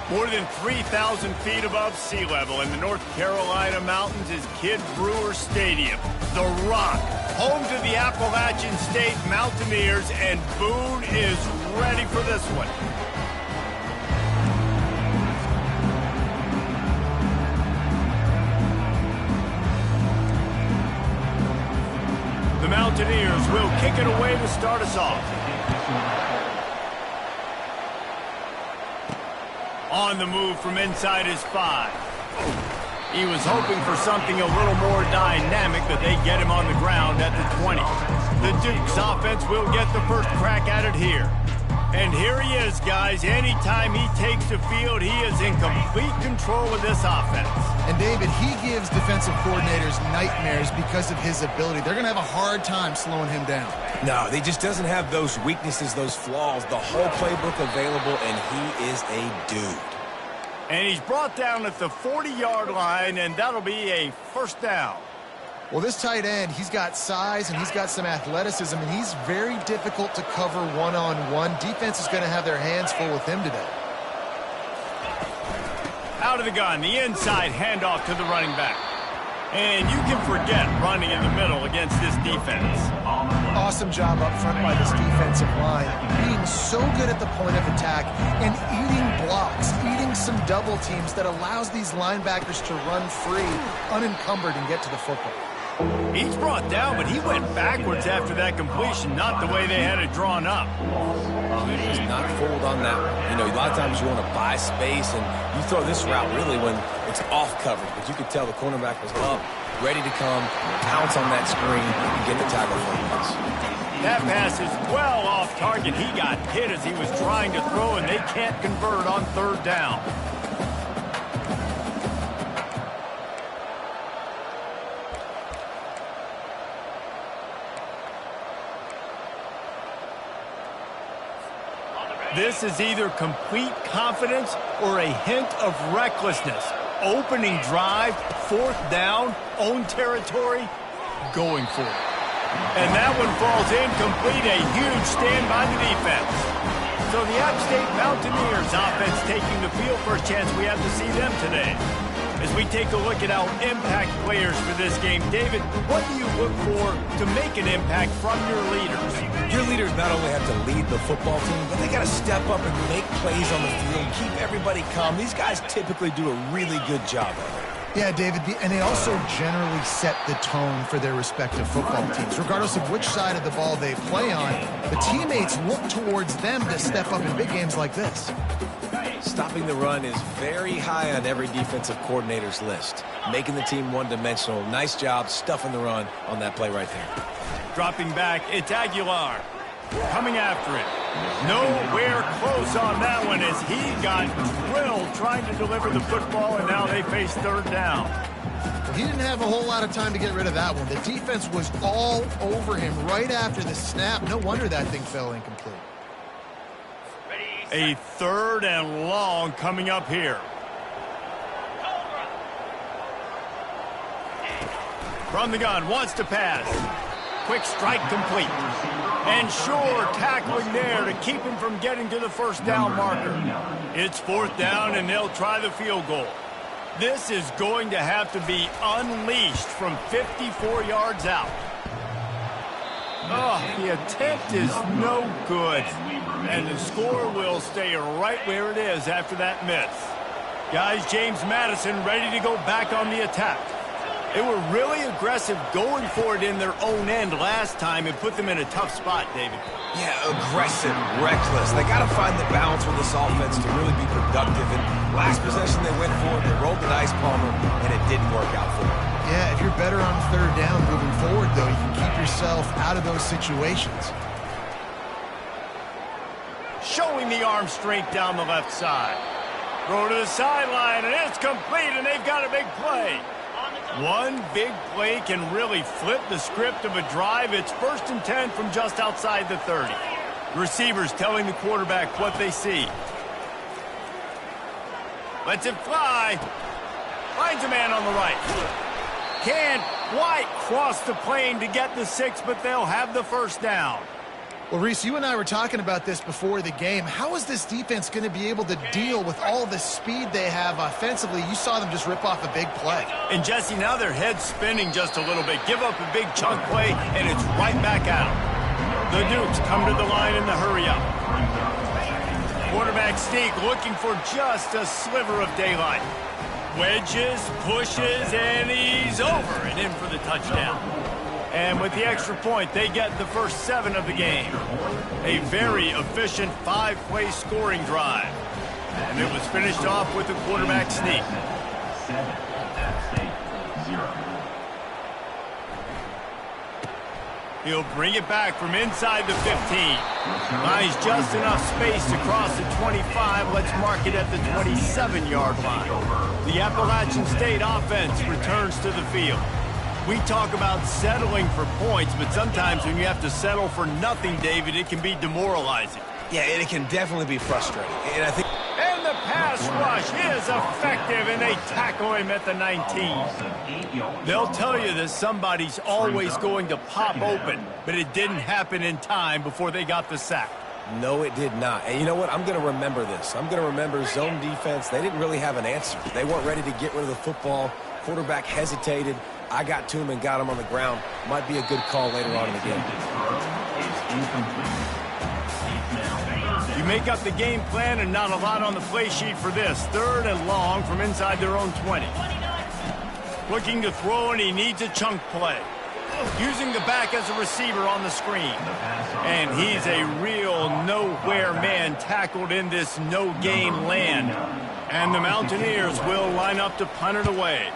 More than 3,000 feet above sea level in the North Carolina mountains is Kidd Brewer Stadium, the Rock, home to the Appalachian State Mountaineers, and Boone is ready for this one. The Mountaineers will kick it away to start us off. On the move from inside his 5. He was hoping for something a little more dynamic, but they get him on the ground at the 20. The Duke's offense will get the first crack at it here. And here he is, guys. Anytime he takes the field, he is in complete control of this offense. And, David, he gives defensive coordinators nightmares because of his ability. They're going to have a hard time slowing him down. No, he just doesn't have those weaknesses, those flaws, the whole playbook available, and he is a dude. And he's brought down at the 40-yard line, and that'll be a first down. Well, this tight end, he's got size and he's got some athleticism, and he's very difficult to cover one-on-one. Defense is going to have their hands full with him today. Out of the gun, the inside handoff to the running back. And you can forget running in the middle against this defense. Awesome job up front by this defensive line, being so good at the point of attack and eating blocks, eating some double teams that allows these linebackers to run free, unencumbered, and get to the football. He's brought down, but he went backwards after that completion, not the way they had it drawn up. He was not fooled on that one. You know, a lot of times you want to buy space, and you throw this route really when it's off coverage. But you could tell the cornerback was up, ready to come, pounce on that screen, and get the tackle for him. That pass is well off target. He got hit as he was trying to throw, and they can't convert on third down. This is either complete confidence or a hint of recklessness. Opening drive, fourth down, own territory, going for it. And that one falls incomplete, a huge stand by the defense. So the App State Mountaineers offense taking the field. First chance we have to see them today. As we take a look at our impact players for this game, David, what do you look for to make an impact from your leaders? Your leaders not only have to lead the football team, but they got to step up and make plays on the field, keep everybody calm. These guys typically do a really good job of it. Yeah, David, and they also generally set the tone for their respective football teams. Regardless of which side of the ball they play on, the teammates look towards them to step up in big games like this. Stopping the run is very high on every defensive coordinator's list. Making the team one-dimensional. Nice job stuffing the run on that play right there. Dropping back, it's Aguilar. Coming after it. Nowhere close on that one as he got drilled trying to deliver the football, and now they face third down. Well, he didn't have a whole lot of time to get rid of that one. The defense was all over him right after the snap. No wonder that thing fell incomplete. A third and long coming up here. From the gun, wants to pass. Quick strike complete. And sure tackling there to keep him from getting to the first down marker. It's fourth down, and they'll try the field goal. This is going to have to be unleashed from 54 yards out. Oh, the attempt is no good. And the score will stay right where it is after that miss. Guys, James Madison ready to go back on the attack. They were really aggressive going for it in their own end last time and put them in a tough spot, David. Yeah, aggressive, reckless. They got to find the balance with this offense to really be productive. And last possession they went for it, they rolled the dice, Palmer, and it didn't work out for them. Yeah, if you're better on third down moving forward, though, you can keep yourself out of those situations. Showing the arm strength down the left side. Throw to the sideline, and it's complete, and they've got a big play. One big play can really flip the script of a drive. It's 1st and 10 from just outside the 30. Receivers telling the quarterback what they see. Lets it fly. Finds a man on the right. Can't quite cross the plane to get the 6, but they'll have the first down. Well, Reese, you and I were talking about this before the game. How is this defense going to be able to deal with all the speed they have offensively? You saw them just rip off a big play. And, Jesse, now their head's spinning just a little bit. Give up a big chunk play, and it's right back out. The Dukes come to the line in the hurry-up. Quarterback sneak looking for just a sliver of daylight. Wedges, pushes, and he's over and in for the touchdown. And with the extra point, they get the first 7 of the game. A very efficient 5-play scoring drive. And it was finished off with a quarterback sneak. 0. He'll bring it back from inside the 15. Buys just enough space to cross the 25. Let's mark it at the 27-yard line. The Appalachian State offense returns to the field. We talk about settling for points, but sometimes when you have to settle for nothing, David, it can be demoralizing. Yeah, and it can definitely be frustrating. And I think... And the pass rush is effective, and they tackle him at the 19. They'll tell you that somebody's always going to pop open, but it didn't happen in time before they got the sack. No, it did not. And you know what? I'm going to remember this. I'm going to remember zone defense. They didn't really have an answer. They weren't ready to get rid of the football. Quarterback hesitated. I got to him and got him on the ground. Might be a good call later on in the game. You make up the game plan and not a lot on the play sheet for this. 3rd and long from inside their own 20. Looking to throw, and he needs a chunk play. Using the back as a receiver on the screen. And he's a real nowhere man tackled in this no-gain land. And the Mountaineers will line up to punt it away.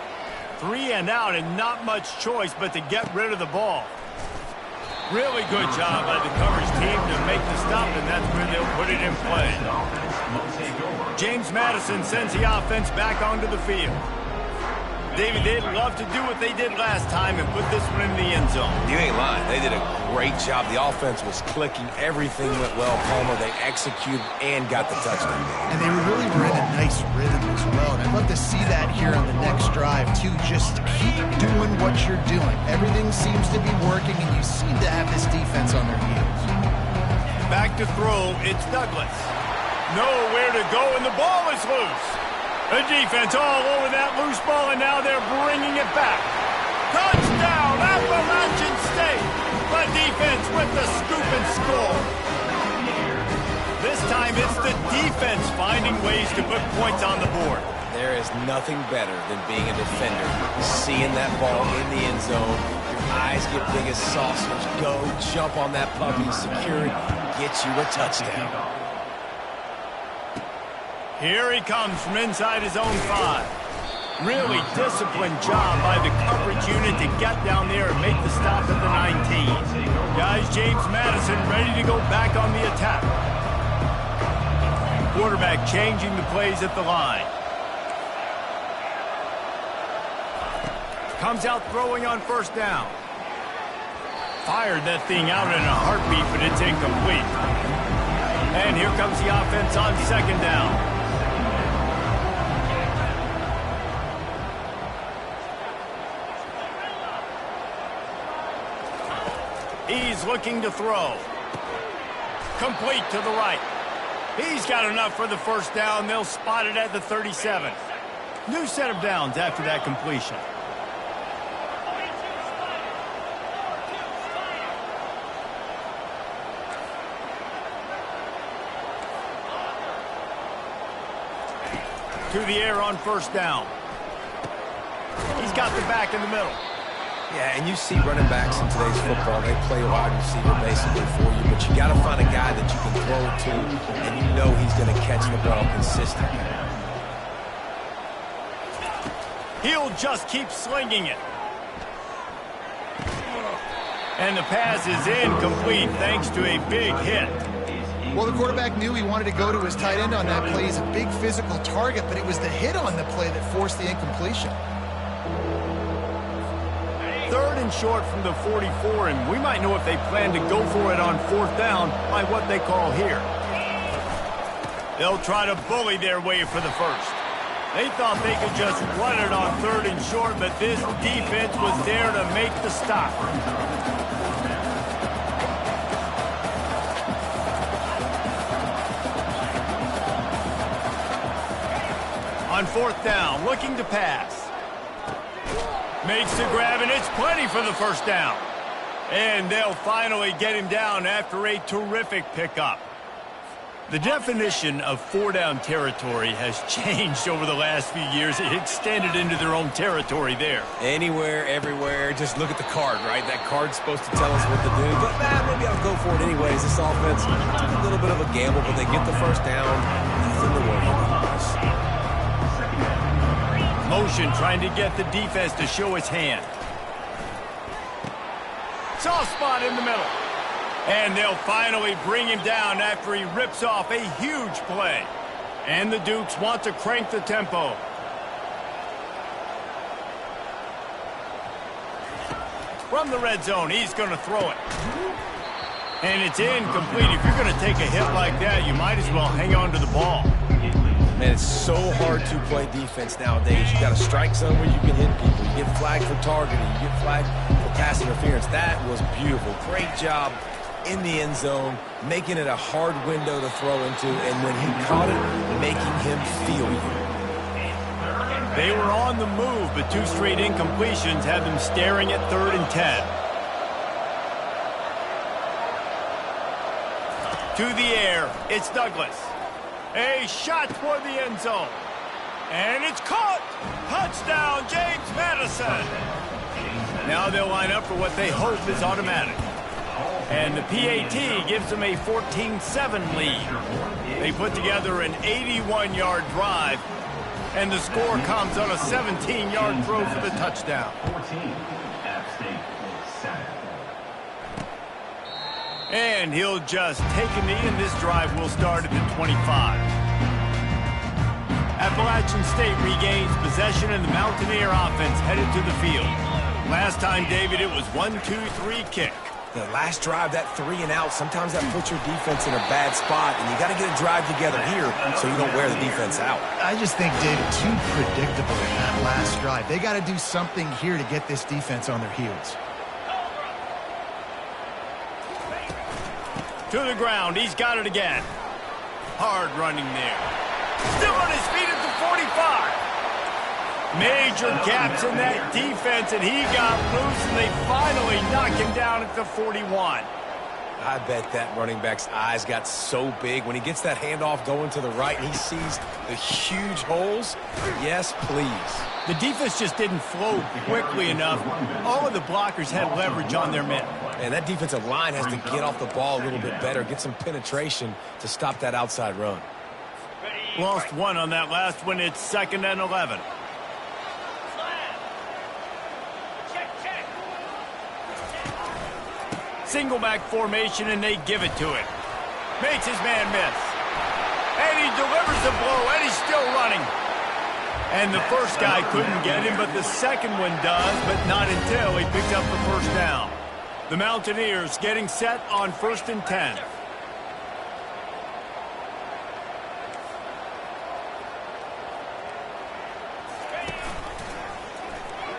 3 and out, and not much choice but to get rid of the ball. Really good job by the coverage team to make the stop, and that's where they'll put it in play. James Madison sends the offense back onto the field. David, they'd love to do what they did last time and put this one in the end zone. You ain't lying. They did a great job. The offense was clicking. Everything went well. Palmer, they executed and got the touchdown. And they really were in a nice rhythm as well. And I'd love to see that here on the next drive, too. Just keep doing what you're doing. Everything seems to be working, and you seem to have this defense on their heels. Back to throw. It's Douglas. Nowhere to go, and the ball is loose. The defense all over that loose ball, and now they're bringing it back. Touchdown, Appalachian State. The defense with the scoop and score. This time it's the defense finding ways to put points on the board. There is nothing better than being a defender. Seeing that ball in the end zone, your eyes get big as saucers. Go, jump on that puppy, secure it, get you a touchdown. Here he comes from inside his own 5. Really disciplined job by the coverage unit to get down there and make the stop at the 19. Guys, James Madison ready to go back on the attack. Quarterback changing the plays at the line. Comes out throwing on 1st down. Fired that thing out in a heartbeat, but it's incomplete. And here comes the offense on 2nd down. He's looking to throw. Complete to the right. He's got enough for the 1st down. They'll spot it at the 37. New set of downs after that completion. To the air on 1st down. He's got the back in the middle. Yeah, and you see running backs in today's football, they play wide receiver basically for you, but you got to find a guy that you can throw to, and you know he's going to catch the ball consistently. He'll just keep slinging it. And the pass is incomplete thanks to a big hit. Well, the quarterback knew he wanted to go to his tight end on that play. He's a big physical target, but it was the hit on the play that forced the incompletion. 3rd and short from the 44, and we might know if they plan to go for it on 4th down by what they call here. They'll try to bully their way for the 1st. They thought they could just run it on 3rd and short, but this defense was there to make the stop. On 4th down, looking to pass. Makes the grab, and it's plenty for the first down. And they'll finally get him down after a terrific pickup. The definition of 4-down territory has changed over the last few years. It extended into their own territory there. Anywhere, everywhere. Just look at the card, right? That card's supposed to tell us what to do. But maybe I'll go for it anyways. This offense, a little bit of a gamble, but they get the first down. Nothing to worry about. Motion trying to get the defense to show its hand. Soft spot in the middle. And they'll finally bring him down after he rips off a huge play. And the Dukes want to crank the tempo. From the red zone, he's going to throw it. And it's incomplete. If you're going to take a hit like that, you might as well hang on to the ball. Man, it's so hard to play defense nowadays. You got a strike zone where you can hit people. You get flagged for targeting. You get flagged for pass interference. That was beautiful. Great job in the end zone, making it a hard window to throw into, and when he caught it, making him feel you. They were on the move, but 2 straight incompletions had them staring at 3rd and 10. To the air, it's Douglas. A shot toward the end zone. And it's caught! Touchdown, James Madison! Now they'll line up for what they hope is automatic. And the PAT gives them a 14-7 lead. They put together an 81-yard drive, and the score comes on a 17-yard throw for the touchdown. And he'll just take a knee, and this drive will start at the 25. Appalachian State regains possession, and the Mountaineer offense headed to the field. Last time, David, it was 1-2-3 kick. The last drive, that 3 and out, sometimes that puts your defense in a bad spot, and you got to get a drive together here so you don't wear the defense out. I just think, David, too predictable in that last drive. They got to do something here to get this defense on their heels. To the ground, he's got it again. Hard running there. Still on his feet at the 45. Major gaps in that defense, and he got loose, and they finally knock him down at the 41. I bet that running back's eyes got so big when he gets that handoff going to the right and he sees the huge holes. Yes, please. The defense just didn't flow quickly enough. All of the blockers had leverage on their men. And that defensive line has to get off the ball a little bit better, get some penetration to stop that outside run. Lost 1 on that last one. It's 2nd and 11. Single back formation, and they give it to him. Makes his man miss. And he delivers the blow, and he's still running. And the first guy couldn't get him, but the second one does, but not until he picked up the first down. The Mountaineers getting set on 1st and 10.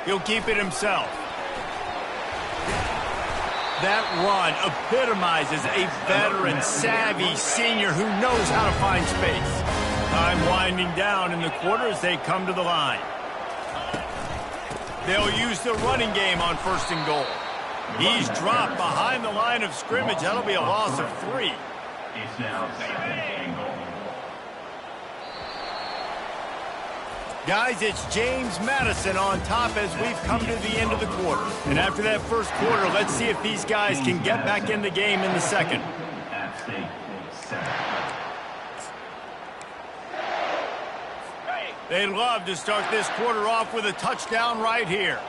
He'll keep it himself. That run epitomizes a veteran, savvy senior who knows how to find space. Time winding down in the quarter as they come to the line. They'll use the running game on 1st and goal. He's dropped behind the line of scrimmage. That'll be a loss of 3. It's now 2nd and goal. Guys, it's James Madison on top as we've come to the end of the quarter. And after that first quarter, let's see if these guys can get back in the game in the second. They'd love to start this quarter off with a touchdown right here.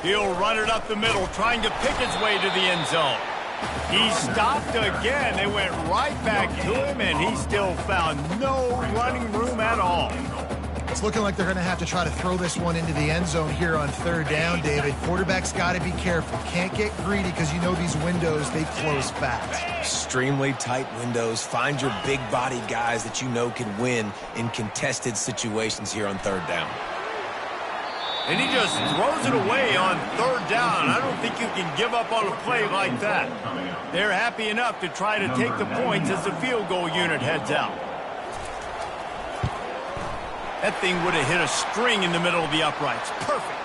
He'll run it up the middle, trying to pick his way to the end zone. He stopped again. They went right back to him, and he still found no running room at all. It's looking like they're going to have to try to throw this one into the end zone here on 3rd down, David. Quarterback's got to be careful. Can't get greedy because you know these windows, they close fast. Extremely tight windows. Find your big-bodied guys that you know can win in contested situations here on 3rd down. And he just throws it away on third down. I don't think you can give up on a play like that. They're happy enough to try to take the points as the field goal unit heads out. That thing would have hit a string in the middle of the uprights. Perfect.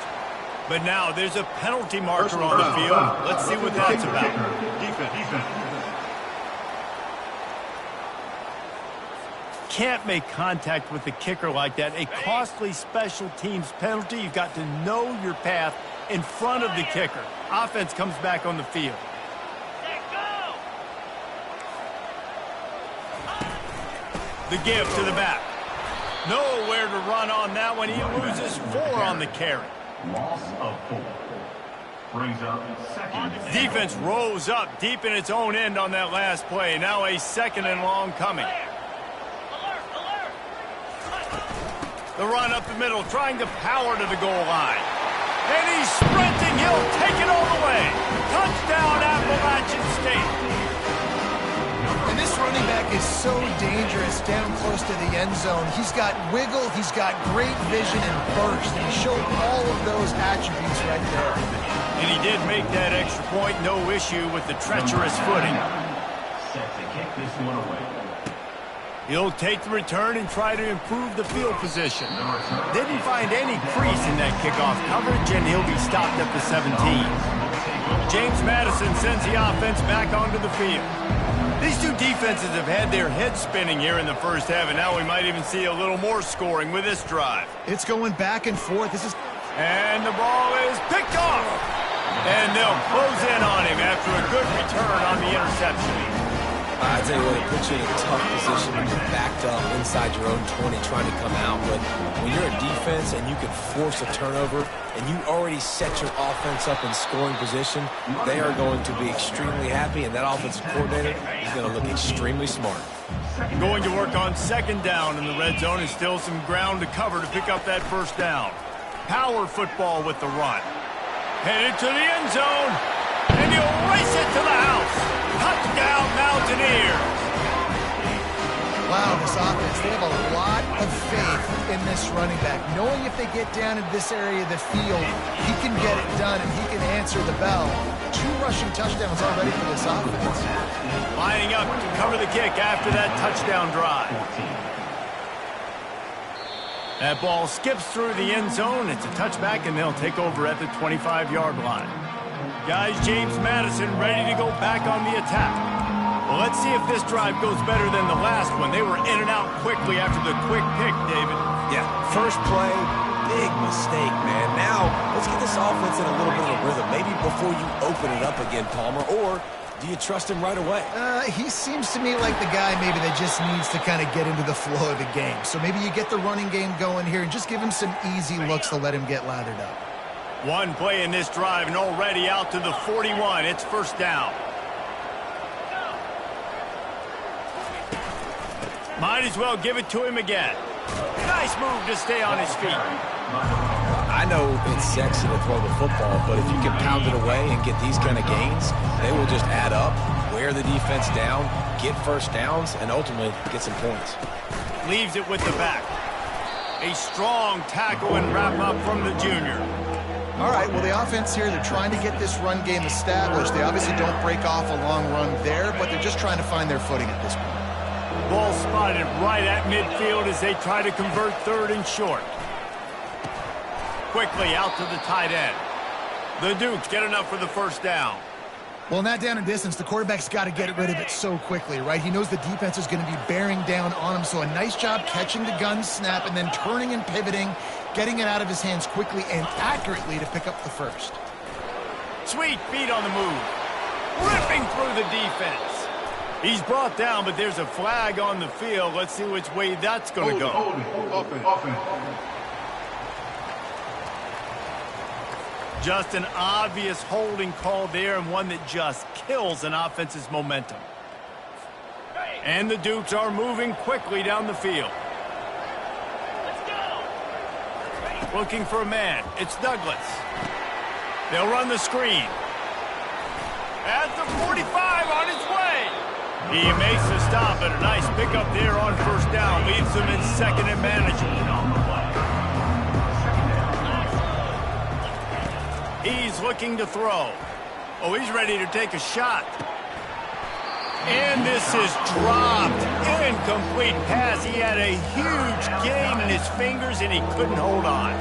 But now there's a penalty marker on the field. Let's see what that's about. Can't make contact with the kicker like that. A costly special teams penalty. You've got to know your path in front of the kicker. Offense comes back on the field. The give to the back. Nowhere to run on that one. He loses 4 on the carry. Loss of 4. Brings up second. Defense rose up deep in its own end on that last play. Now a second and long coming. The run up the middle, trying to power to the goal line. And he's sprinting. He'll take it all the way. Touchdown, Appalachian State. And this running back is so dangerous down close to the end zone. He's got wiggle, he's got great vision and burst. And he showed all of those attributes right there. And he did make that extra point. No issue with the treacherous footing. Set to kick this one away. He'll take the return and try to improve the field position. Didn't find any crease in that kickoff coverage, and he'll be stopped at the 17. James Madison sends the offense back onto the field. These two defenses have had their heads spinning here in the first half, and now we might even see a little more scoring with this drive. It's going back and forth. And the ball is picked off. And they'll close in on him after a good return on the interception. I tell you what, it puts you in a tough position when you're backed up inside your own 20 trying to come out. But when you're a defense and you can force a turnover and you already set your offense up in scoring position, they are going to be extremely happy, and that offensive coordinator is going to look extremely smart. Going to work on second down in the red zone, and still some ground to cover to pick up that first down. Power football with the run. Headed to the end zone, and he'll race it to the house. Touchdown, Mountaineers. Wow, this offense, they have a lot of faith in this running back. Knowing if they get down in this area of the field, he can get it done and he can answer the bell. 2 rushing touchdowns already for this offense. Lining up to cover the kick after that touchdown drive. That ball skips through the end zone. It's a touchback, and they'll take over at the 25-yard line. Guys, James Madison ready to go back on the attack. Well, let's see if this drive goes better than the last one. They were in and out quickly after the quick pick, David. Yeah, first play, big mistake, man. Now, let's get this offense in a little bit of a rhythm. Maybe before you open it up again, Palmer, or do you trust him right away? He seems to me like the guy maybe that just needs to kind of get into the flow of the game. So maybe you get the running game going here and just give him some easy looks to let him get lathered up. One play in this drive and already out to the 41. It's first down. Might as well give it to him again. Nice move to stay on his feet. I know it's sexy to throw the football, but if you can pound it away and get these kind of gains, they will just add up, wear the defense down, get first downs, and ultimately get some points. Leaves it with the back. A strong tackle and wrap up from the junior. All right, well, the offense here, they're trying to get this run game established. They obviously don't break off a long run there, but they're just trying to find their footing at this point. Ball spotted right at midfield as they try to convert third and short. Quickly out to the tight end. The Dukes get enough for the first down. Well, in that down and distance, the quarterback's got to get rid of it so quickly, right? He knows the defense is going to be bearing down on him, so a nice job catching the gun snap and then turning and pivoting, getting it out of his hands quickly and accurately to pick up the first. Sweet feet on the move. Ripping through the defense. He's brought down, but there's a flag on the field. Let's see which way that's going to go. Offense. Just an obvious holding call there, and one that just kills an offense's momentum. And the Dukes are moving quickly down the field. Looking for a man. It's Douglas. They'll run the screen. At the 45 on his way. He makes the stop, and a nice pickup there on first down. Leaves them in second and manageable. He's looking to throw. Oh, he's ready to take a shot. And this is dropped. Incomplete pass. He had a huge gain in his fingers, and he couldn't hold on.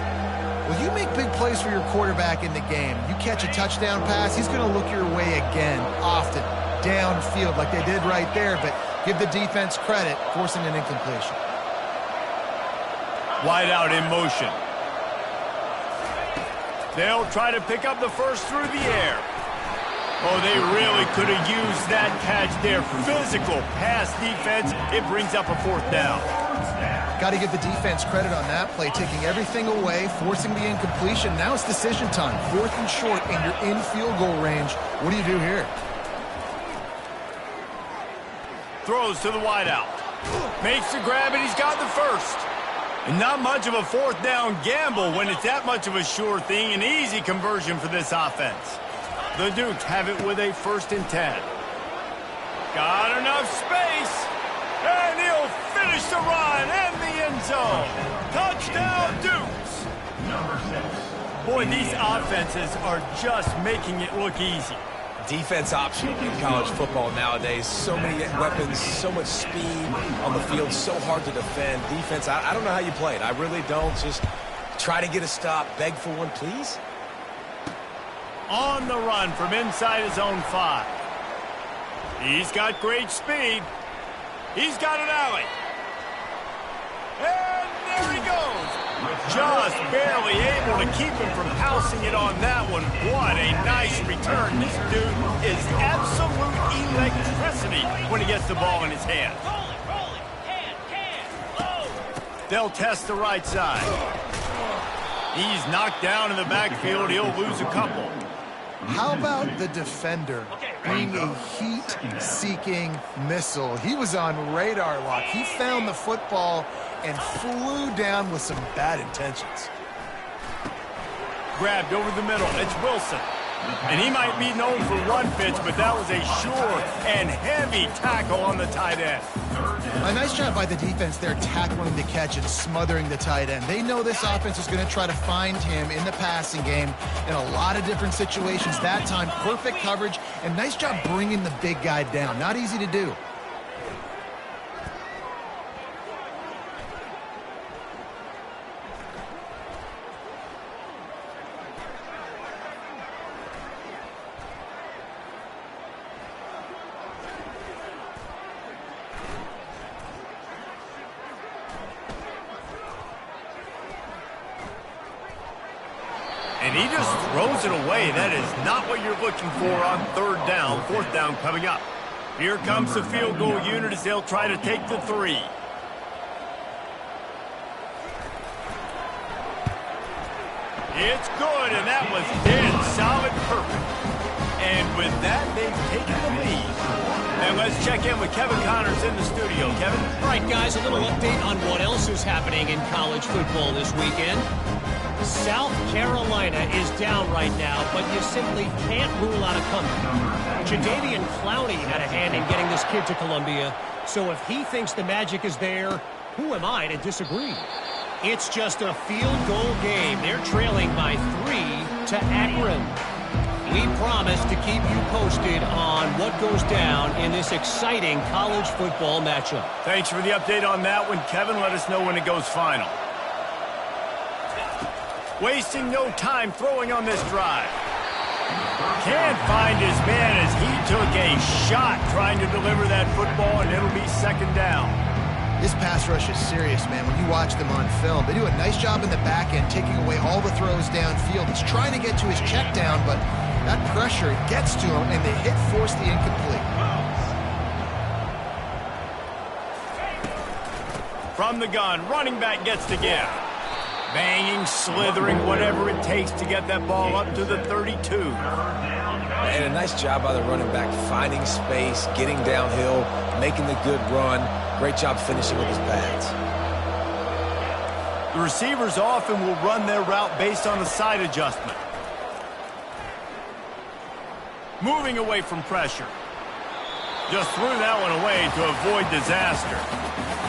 Well, you make big plays for your quarterback in the game. You catch a touchdown pass, he's going to look your way again, often, downfield like they did right there, but give the defense credit, forcing an incompletion. Wide out in motion. They'll try to pick up the first through the air. Oh, they really could have used that catch there. Physical pass defense. It brings up a 4th down. Got to give the defense credit on that play, taking everything away, forcing the incompletion. Now it's decision time. 4th and short, and you're in field goal range. What do you do here? Throws to the wideout. Makes the grab, and he's got the first. And not much of a 4th down gamble when it's that much of a sure thing. An easy conversion for this offense. The Dukes have it with a 1st and 10. Got enough space. And he'll finish the run in the end zone. Touchdown, Dukes. Number 6. Boy, these offenses are just making it look easy. Defense option in college football nowadays. So many weapons, so much speed on the field, so hard to defend. Defense, I don't know how you play it. I really don't. Just try to get a stop, beg for one, please. On the run from inside his own 5. He's got great speed. He's got an alley. And there he goes. Just barely able to keep him from housing it on that one. What a nice return. This dude is absolute electricity when he gets the ball in his hand. They'll test the right side. He's knocked down in the backfield. He'll lose a couple. How about the defender being a heat-seeking missile? He was on radar lock. He found the football and flew down with some bad intentions. Grabbed over the middle. It's Wilson. And he might be known for one pitch, but that was a sure and heavy tackle on the tight end. A nice job by the defense there, tackling the catch and smothering the tight end. They know this offense is going to try to find him in the passing game in a lot of different situations. That time, perfect coverage, and nice job bringing the big guy down. Not easy to do. And he just throws it away. That is not what you're looking for on 3rd down. 4th down coming up. Here comes the field goal unit as they'll try to take the 3. It's good, and that was dead solid perfect. And with that, they've taken the lead. And let's check in with Kevin Connors in the studio. Kevin? All right, guys, a little update on what else is happening in college football this weekend. South Carolina is down right now, but you simply can't rule out a comeback. Jadeveon Clowney had a hand in getting this kid to Columbia, so if he thinks the magic is there, who am I to disagree? It's just a field goal game. They're trailing by 3 to Akron. We promise to keep you posted on what goes down in this exciting college football matchup. Thanks for the update on that one, Kevin. Let us know when it goes final. Wasting no time throwing on this drive. Can't find his man as he took a shot trying to deliver that football, and it'll be 2nd down. This pass rush is serious, man. When you watch them on film, they do a nice job in the back end, taking away all the throws downfield. He's trying to get to his check down, but that pressure gets to him, and the hit forced the incomplete. From the gun, running back gets to give. Banging, slithering, whatever it takes to get that ball up to the 32. And a nice job by the running back, finding space, getting downhill, making the good run. Great job finishing with his pads. The receivers often will run their route based on the side adjustment. Moving away from pressure. Just threw that one away to avoid disaster.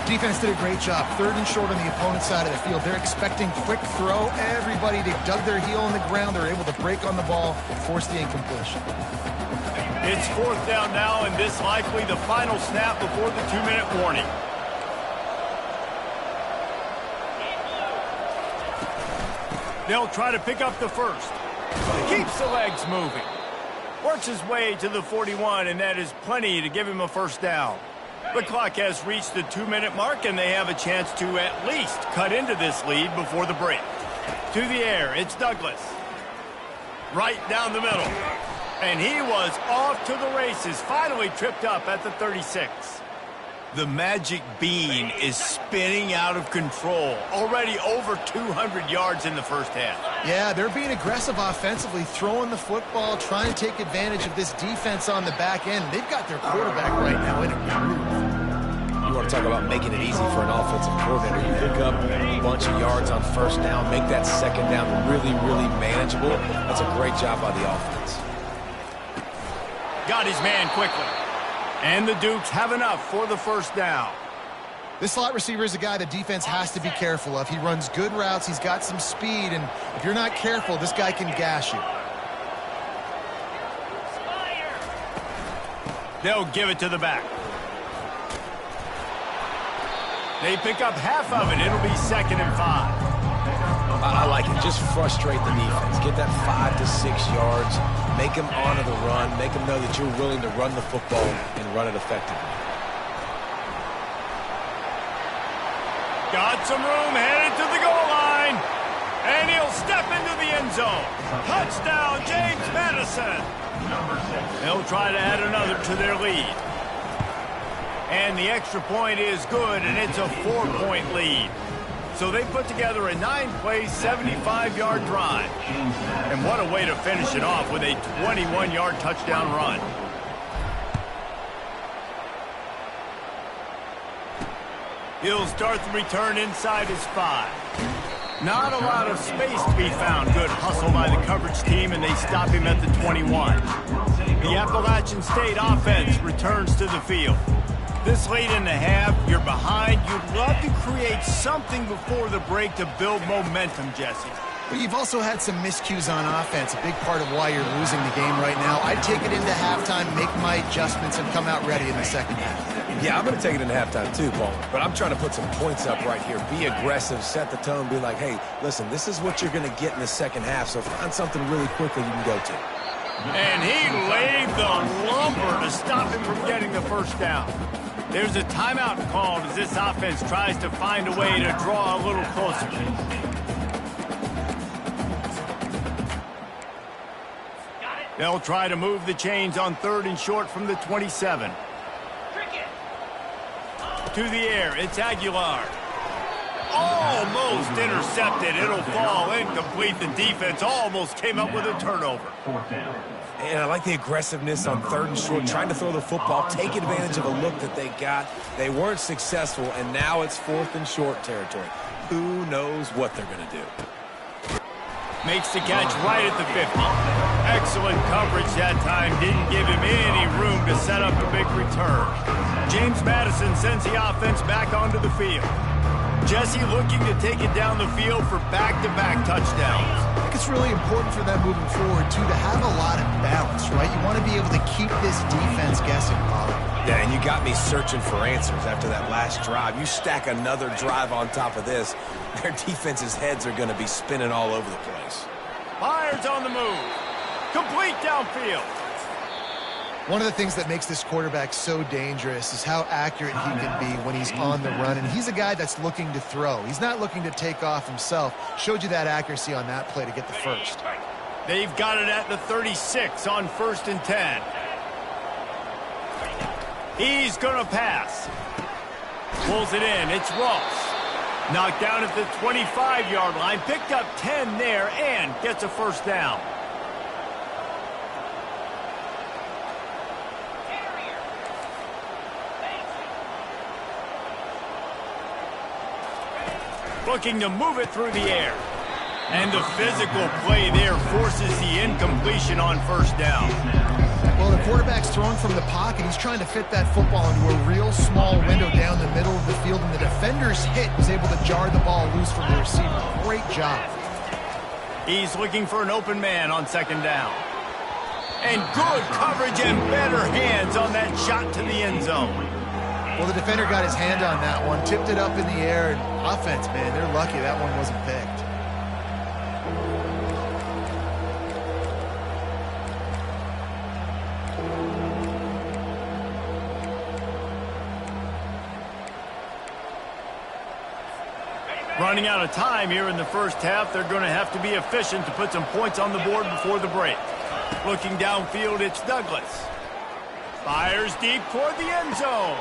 Defense did a great job. 3rd and short on the opponent's side of the field. They're expecting quick throw. Everybody, they dug their heel on the ground. They're able to break on the ball, force the incompletion. It's 4th down now, and this likely the final snap before the 2-minute warning. They'll try to pick up the first. Keeps the legs moving. Works his way to the 41, and that is plenty to give him a first down. The clock has reached the 2-minute mark, and they have a chance to at least cut into this lead before the break. To the air, it's Douglas. Right down the middle. And he was off to the races, finally tripped up at the 36. The magic bean is spinning out of control. Already over 200 yards in the first half. Yeah, they're being aggressive offensively, throwing the football, trying to take advantage of this defense on the back end. They've got their quarterback right now in a groove. You want to talk about making it easy for an offensive coordinator. You pick up a bunch of yards on first down, make that second down really, really manageable. That's a great job by the offense. Got his man quickly. And the Dukes have enough for the first down. This slot receiver is a guy the defense has to be careful of. He runs good routes. He's got some speed. And if you're not careful, this guy can gash you. They'll give it to the back. They pick up half of it. It'll be 2nd and 5. I like it. Just frustrate the defense. Get that 5 to 6 yards. Make them honor the run. Make them know that you're willing to run the football and run it effectively. Got some room, headed to the goal line. And he'll step into the end zone. Touchdown, James Madison. They'll try to add another to their lead. And the extra point is good, and it's a 4-point lead. So they put together a 9-play, 75-yard drive. And what a way to finish it off with a 21-yard touchdown run. He'll start the return inside his 5. Not a lot of space to be found. Good hustle by the coverage team, and they stop him at the 21. The Appalachian State offense returns to the field. This late in the half, you're behind. You'd love to create something before the break to build momentum, Jesse. But you've also had some miscues on offense, a big part of why you're losing the game right now. I'd take it into halftime, make my adjustments, and come out ready in the second half. Yeah, I'm going to take it into halftime too, Paul. But I'm trying to put some points up right here. Be aggressive, set the tone, be like, hey, listen, this is what you're going to get in the second half, so find something really quickly you can go to. And he laid the lumber to stop him from getting the first down. There's a timeout called as this offense tries to find a way to draw a little closer. They'll try to move the chains on 3rd and short from the 27. To the air, it's Aguilar. Almost intercepted. It'll fall incomplete. The defense almost came up with a turnover. And I like the aggressiveness on 3rd and short, trying to throw the football, take advantage of a look that they got. They weren't successful, and now it's 4th and short territory. Who knows what they're going to do? Makes the catch right at the 50. Excellent coverage that time. Didn't give him any room to set up a big return. James Madison sends the offense back onto the field. Jesse looking to take it down the field for back-to-back touchdowns. I think it's really important for them moving forward, too, to have a lot of balance, right? You want to be able to keep this defense guessing, Polly. Yeah, and you got me searching for answers after that last drive. You stack another drive on top of this, their defense's heads are going to be spinning all over the place. Myers on the move. Complete downfield. One of the things that makes this quarterback so dangerous is how accurate he can be when he's on the run. And he's a guy that's looking to throw. He's not looking to take off himself. Showed you that accuracy on that play to get the first. They've got it at the 36 on 1st and 10. He's going to pass. Pulls it in. It's Ross. Knocked down at the 25-yard line. Picked up 10 there and gets a first down. Looking to move it through the air. And the physical play there forces the incompletion on 1st down. Well, Well, the quarterback's throwing from the pocket. He's trying to fit that football into a real small window down the middle of the field, and the defender's hit was able to jar the ball loose from the receiver. Great job. He's looking for an open man on second down. And good coverage and better hands on that shot to the end zone. Well, the defender got his hand on that one, tipped it up in the air, and offense, man, they're lucky that one wasn't picked. Running out of time here in the first half, they're going to have to be efficient to put some points on the board before the break. Looking downfield, it's Douglas. Fires deep toward the end zone.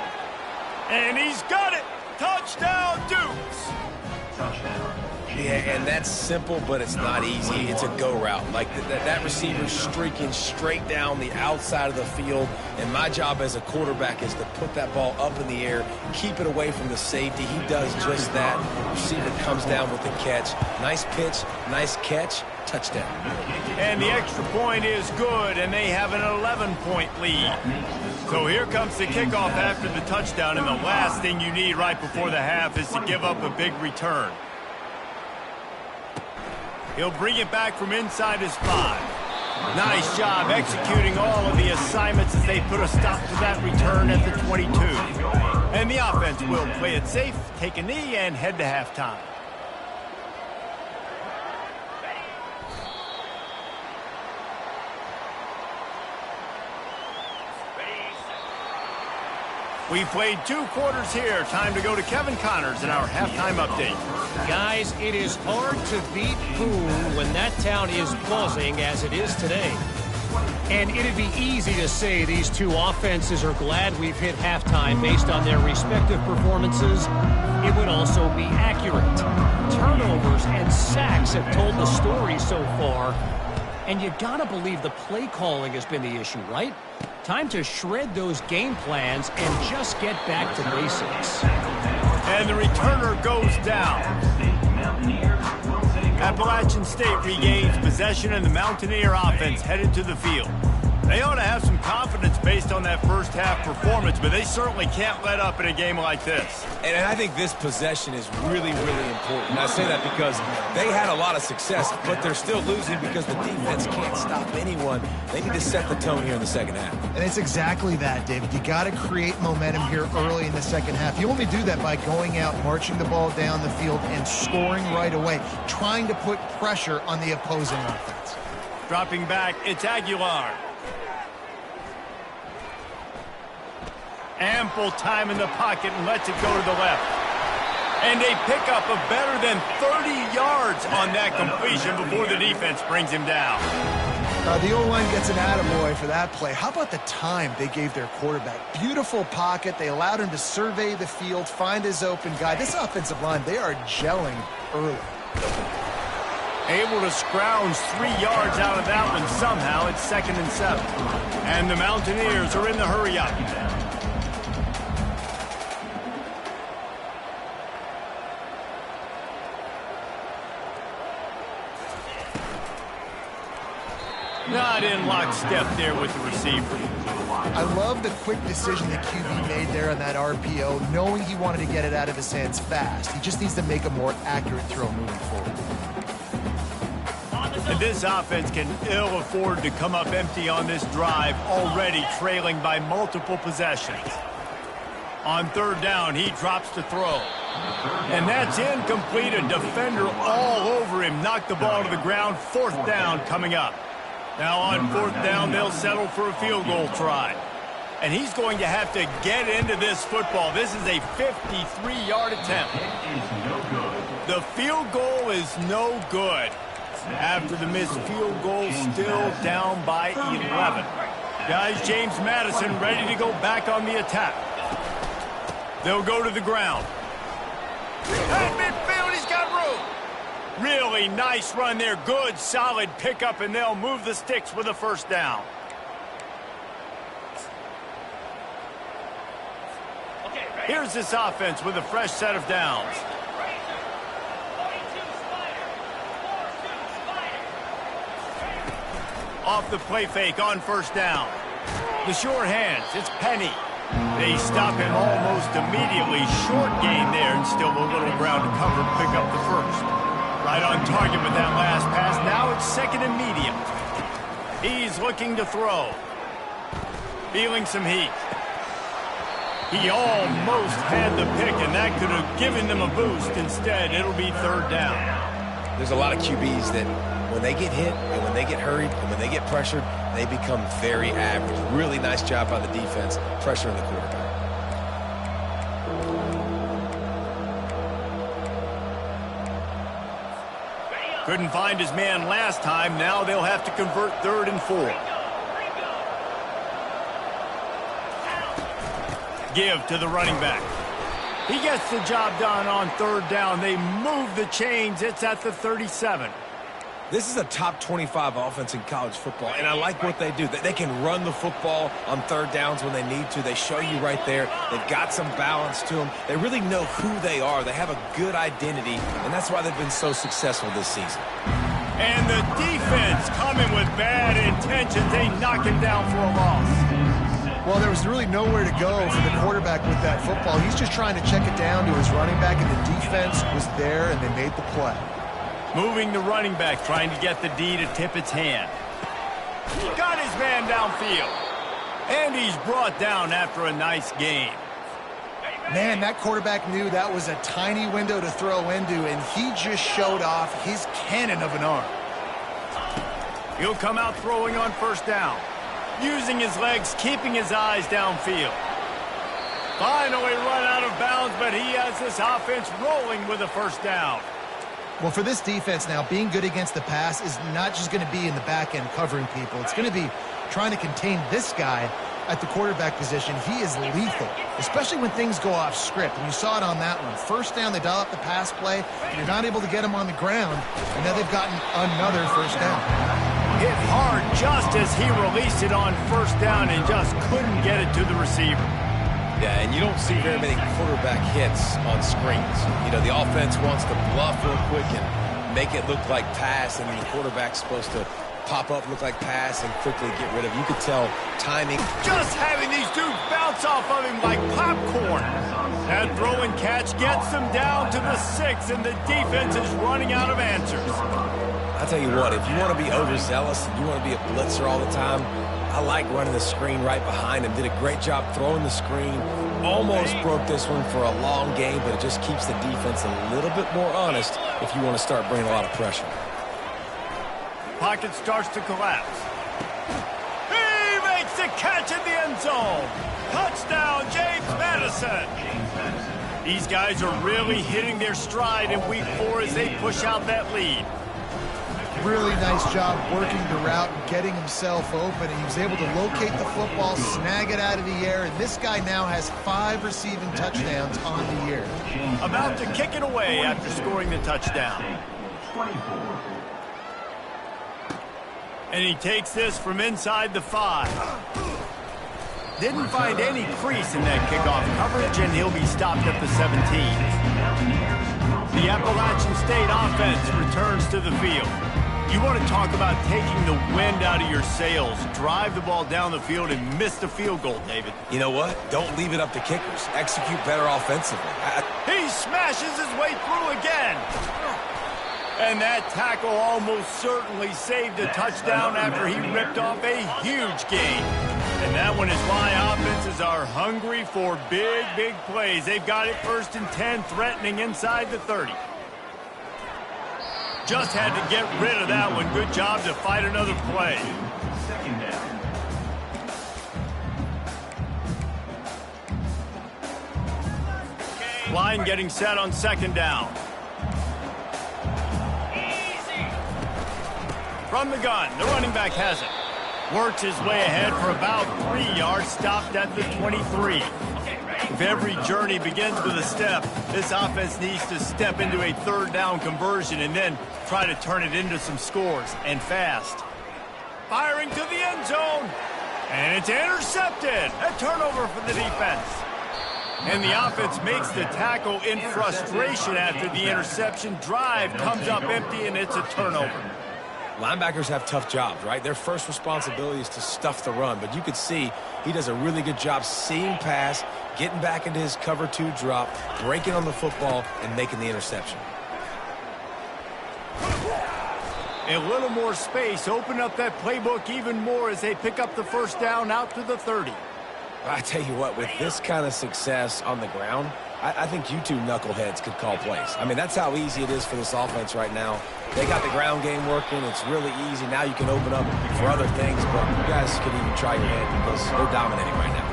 And he's got it. Touchdown, Dukes. Touchdown. Yeah, and that's simple, but it's not easy. It's a go route. Like that receiver's streaking straight down the outside of the field, and my job as a quarterback is to put that ball up in the air, keep it away from the safety. He does just that. Receiver comes down with the catch. Nice pitch, nice catch, touchdown. And the extra point is good, and they have an 11-point lead. So here comes the kickoff after the touchdown, and the last thing you need right before the half is to give up a big return. He'll bring it back from inside his 5. Nice job executing all of the assignments as they put a stop to that return at the 22. And the offense will play it safe, take a knee, and head to halftime. We played 2 quarters here. Time to go to Kevin Connors in our halftime update. Guys, it is hard to beat Boone when that town is buzzing as it is today. And it'd be easy to say these two offenses are glad we've hit halftime based on their respective performances. It would also be accurate. Turnovers and sacks have told the story so far. And you gotta believe the play calling has been the issue, right? Time to shred those game plans and just get back to basics. And the returner goes down. Appalachian State regains possession, and the Mountaineer offense headed to the field. They ought to have some confidence based on that first half performance, but they certainly can't let up in a game like this. And I think this possession is really, really important. And I say that because they had a lot of success, but they're still losing because the defense can't stop anyone. They need to set the tone here in the second half. And it's exactly that, David. You got to create momentum here early in the second half. You only do that by going out, marching the ball down the field, and scoring right away, trying to put pressure on the opposing offense. Dropping back, it's Aguilar. Ample time in the pocket and lets it go to the left. And they pick up a better than 30 yards on that completion before the defense brings him down. The O-line gets an attaboy for that play. How about the time they gave their quarterback? Beautiful pocket. They allowed him to survey the field, find his open guy. This offensive line, they are gelling early. Able to scrounge 3 yards out of that one somehow. It's 2nd and 7. And the Mountaineers are in the hurry-up. Not in lockstep there with the receiver. I love the quick decision the QB made there on that RPO, knowing he wanted to get it out of his hands fast. He just needs to make a more accurate throw moving forward. And this offense can ill afford to come up empty on this drive, already trailing by multiple possessions. On 3rd down, he drops to throw. And that's incomplete. A defender all over him. Knocked the ball to the ground. 4th down coming up. Now on 4th down, they'll settle for a field goal try. And he's going to have to get into this football. This is a 53-yard attempt. The field goal is no good. After the missed field goal, still down by 11. Guys, James Madison ready to go back on the attack. They'll go to the ground. At midfield, he's got room. Really nice run there. Good, solid pickup, and they'll move the sticks with a 1st down. Here's this offense with a fresh set of downs. Off the play fake on 1st down. The sure hands, it's Penny. They stop him almost immediately. Short gain there, and still a little ground to cover to pick up the first. Right on target with that last pass. Now it's second and medium. He's looking to throw. Feeling some heat. He almost had the pick, and that could have given them a boost. Instead, it'll be third down. There's a lot of QBs that when they get hit and when they get hurried and when they get pressured, they become very average. Really nice job by the defense pressuring the quarterback. Couldn't find his man last time. Now they'll have to convert 3rd and 4. Give to the running back. He gets the job done on 3rd down. They move the chains. It's at the 37. This is a top 25 offense in college football, and I like what they do. They can run the football on 3rd downs when they need to. They show you right there. They've got some balance to them. They really know who they are. They have a good identity, and that's why they've been so successful this season. And the defense coming with bad intentions. They knock him down for a loss. Well, there was really nowhere to go for the quarterback with that football. He's just trying to check it down to his running back, and the defense was there, and they made the play. Moving the running back, trying to get the D to tip its hand. He got his man downfield. And he's brought down after a nice gain. Man, that quarterback knew that was a tiny window to throw into, and he just showed off his cannon of an arm. He'll come out throwing on 1st down. Using his legs, keeping his eyes downfield. Finally run out of bounds, but he has this offense rolling with a 1st down. Well, for this defense now, being good against the pass is not just going to be in the back end covering people. It's going to be trying to contain this guy at the quarterback position. He is lethal, especially when things go off script. And you saw it on that one. 1st down, they dial up the pass play, and you're not able to get him on the ground, and now they've gotten another 1st down. Hit hard just as he released it on 1st down and just couldn't get it to the receiver. Yeah, and you don't see very many quarterback hits on screens. You know, the offense wants to bluff real quick and make it look like pass, and then the quarterback's supposed to pop up, look like pass, and quickly get rid of it. You could tell timing. Just having these dudes bounce off of him like popcorn. That throw and catch gets them down to the 6, and the defense is running out of answers. I'll tell you what, if you want to be overzealous and you want to be a blitzer all the time, I like running the screen right behind him. Did a great job throwing the screen. Almost broke this one for a long game, but it just keeps the defense a little bit more honest if you want to start bringing a lot of pressure. Pocket starts to collapse. He makes the catch in the end zone. Touchdown, James Madison. These guys are really hitting their stride in week 4 as they push out that lead. Really nice job working the route and getting himself open. And he was able to locate the football, snag it out of the air, and this guy now has 5 receiving touchdowns on the year. About to kick it away after scoring the touchdown. And he takes this from inside the 5. Didn't find any crease in that kickoff coverage, and he'll be stopped at the 17. The Appalachian State offense returns to the field. You want to talk about taking the wind out of your sails. Drive the ball down the field and miss the field goal, David. You know what? Don't leave it up to kickers. Execute better offensively. He smashes his way through again. And that tackle almost certainly saved a touchdown after he ripped off a huge gain. And that one is why offenses are hungry for big, big plays. They've got it 1st and 10, threatening inside the 30. Just had to get rid of that one. Good job to fight another play. Line getting set on 2nd down. From the gun, the running back has it. Works his way ahead for about 3 yards, stopped at the 23. If every journey begins with a step, this offense needs to step into a 3rd down conversion and then try to turn it into some scores, and fast. Firing to the end zone, and it's intercepted. A turnover for the defense. And the offense makes the tackle in frustration after the interception. Drive comes up empty, and it's a turnover. Linebackers have tough jobs, right? Their first responsibility is to stuff the run, but you could see he does a really good job seeing pass, getting back into his cover 2 drop, breaking on the football, and making the interception. A little more space, open up that playbook even more as they pick up the first down out to the 30. I tell you what, with this kind of success on the ground, I think you two knuckleheads could call plays. I mean, that's how easy it is for this offense right now. They got the ground game working. It's really easy. Now you can open up for other things, but you guys could even try your hand because they're dominating right now.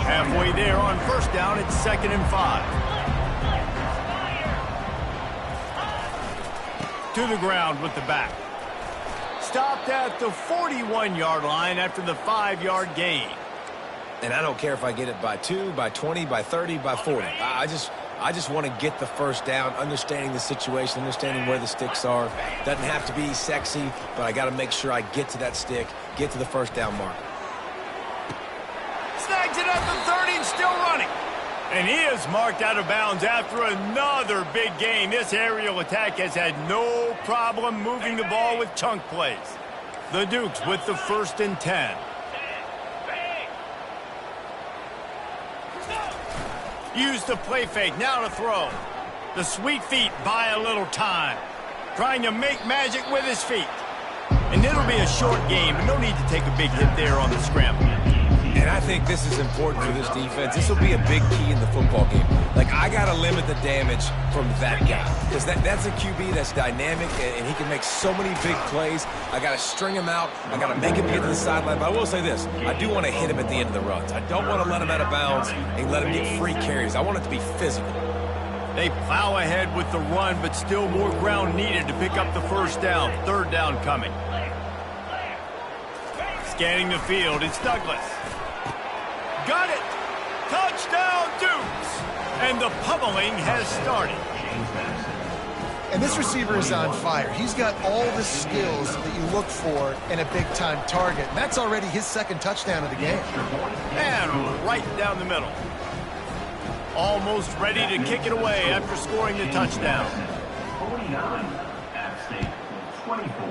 Halfway there on first down, it's 2nd and 5. To the ground with the back. Stopped at the 41-yard line after the 5-yard gain. And I don't care if I get it by 2, by 20, by 30, by 40. I just want to get the first down, understanding the situation, understanding where the sticks are. Doesn't have to be sexy, but I got to make sure I get to that stick, get to the first down mark. Snags it at the 30 and still running. And he is marked out of bounds after another big gain. This aerial attack has had no problem moving the ball with chunk plays. The Dukes with the 1st and 10. Use the play fake, now to throw. The sweet feet buy a little time. Trying to make magic with his feet. And it'll be a short game, but no need to take a big hit there on the scramble. And I think this is important for this defense. This will be a big key in the football game. Like, I got to limit the damage from that guy. Because that's a QB that's dynamic, and he can make so many big plays. I got to string him out. I got to make him get to the sideline. But I will say this. I do want to hit him at the end of the runs. I don't want to let him out of bounds and let him get free carries. I want it to be physical. They plow ahead with the run, but still more ground needed to pick up the first down. 3rd down coming. Scanning the field, it's Douglas. Got it! Touchdown, Dukes! And the pummeling has started. And this receiver is on fire. He's got all the skills that you look for in a big-time target. And that's already his 2nd touchdown of the game. And right down the middle. Almost ready to kick it away after scoring the touchdown. 49, App State 24.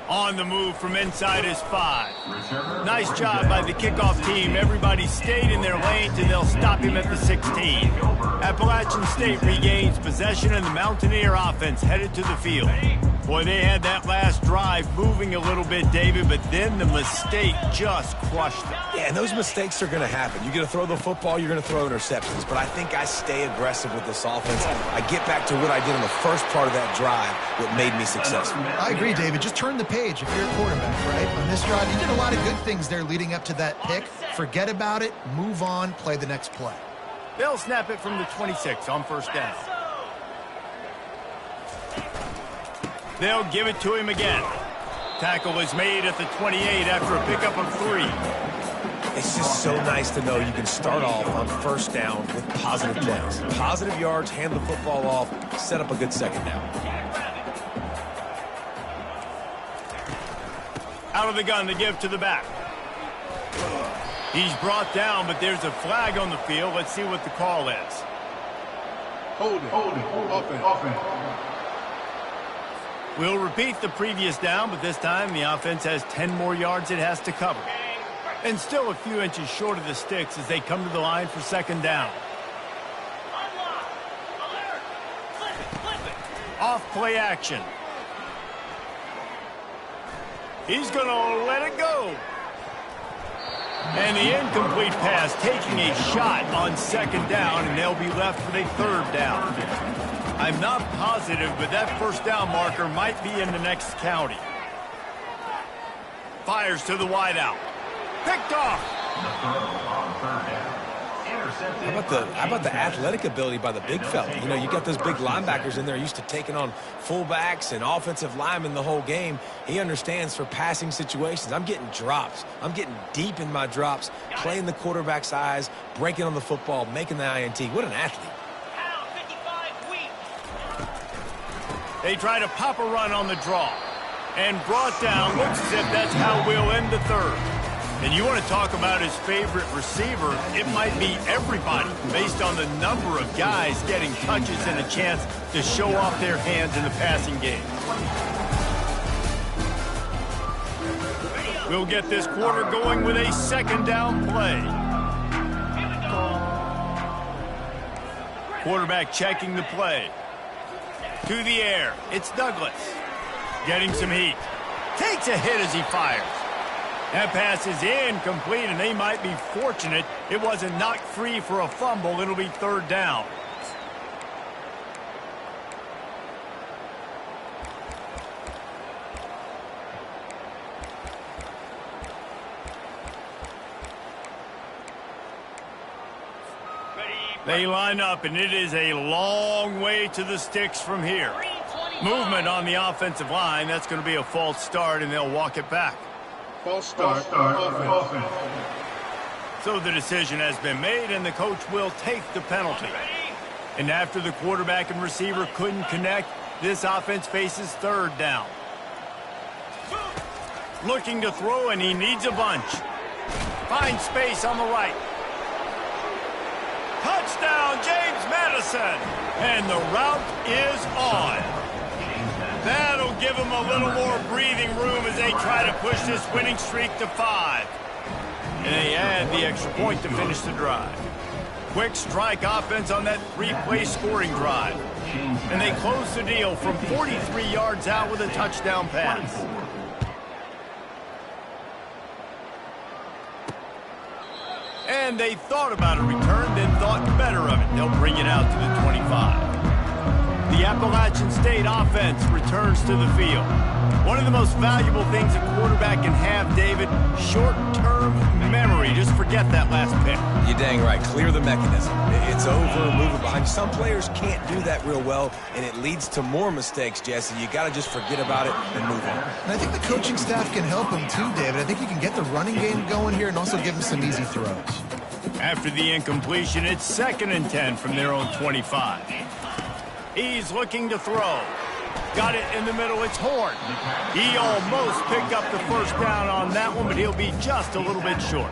On the move from inside his 5. Nice job by the kickoff team. Everybody stayed in their lanes, and they'll stop him at the 16. Appalachian State regains possession, and the Mountaineer offense headed to the field. Boy, they had that last drive moving a little bit, David, but then the mistake just crushed them. Yeah, and those mistakes are going to happen. You're going to throw the football, you're going to throw interceptions. But I think I stay aggressive with this offense. I get back to what I did in the first part of that drive that made me successful. I agree, David. Just turn the page if you're a quarterback, right? On this drive, you did a lot of good things there leading up to that pick. Forget about it, move on, play the next play. They'll snap it from the 26 on first down. They'll give it to him again. Tackle is made at the 28 after a pickup of 3. It's just so nice to know you can start off on first down with positive plays. Positive yards, hand the football off, set up a good 2nd down. Out of the gun to give to the back. He's brought down, but there's a flag on the field. Let's see what the call is. Hold it. Offense. We'll repeat the previous down, but this time the offense has 10 more yards it has to cover. And still a few inches short of the sticks as they come to the line for 2nd down. Off play action. He's going to let it go. And the incomplete pass taking a shot on 2nd down, and they'll be left with a 3rd down. I'm not positive, but that first down marker might be in the next county. Fires to the wideout. Picked off. How about the athletic ability by the big fella? You know, you got those big linebackers in there used to taking on fullbacks and offensive linemen the whole game. He understands for passing situations. I'm getting drops. I'm getting deep in my drops, playing the quarterback's eyes, breaking on the football, making the INT. What an athlete. They try to pop a run on the draw. And brought down. Looks as if that's how we'll end the 3rd. And you want to talk about his favorite receiver, it might be everybody based on the number of guys getting touches and a chance to show off their hands in the passing game. We'll get this quarter going with a second down play. Quarterback checking the play. To the air, it's Douglas. Getting some heat. Takes a hit as he fires. That pass is incomplete, and they might be fortunate it wasn't knocked free for a fumble. It'll be third down. They line up, and it is a long way to the sticks from here. Movement on the offensive line. That's going to be a false start, and they'll walk it back. False start. Offense. So the decision has been made, and the coach will take the penalty. And after the quarterback and receiver couldn't connect, this offense faces third down. Looking to throw, and he needs a bunch. Finds space on the right. Touchdown, James Madison. And the route is on. That'll give them a little more breathing room as they try to push this winning streak to 5. And they add the extra point to finish the drive. Quick strike offense on that 3-play scoring drive. And they close the deal from 43 yards out with a touchdown pass. And they thought about a return, then thought better of it. They'll bring it out to the 25. The Appalachian State offense returns to the field. One of the most valuable things a quarterback can have, David, short-term memory. Just forget that last pick. You're dang right. Clear the mechanism. It's over, move it behind. Some players can't do that real well, and it leads to more mistakes, Jesse. You got to just forget about it and move on. And I think the coaching staff can help him too, David. I think he can get the running game going here and also give him some easy throws. After the incompletion, it's 2nd and 10 from their own 25. He's looking to throw. Got it in the middle. It's Horn. He almost picked up the first down on that one, but he'll be just a little bit short.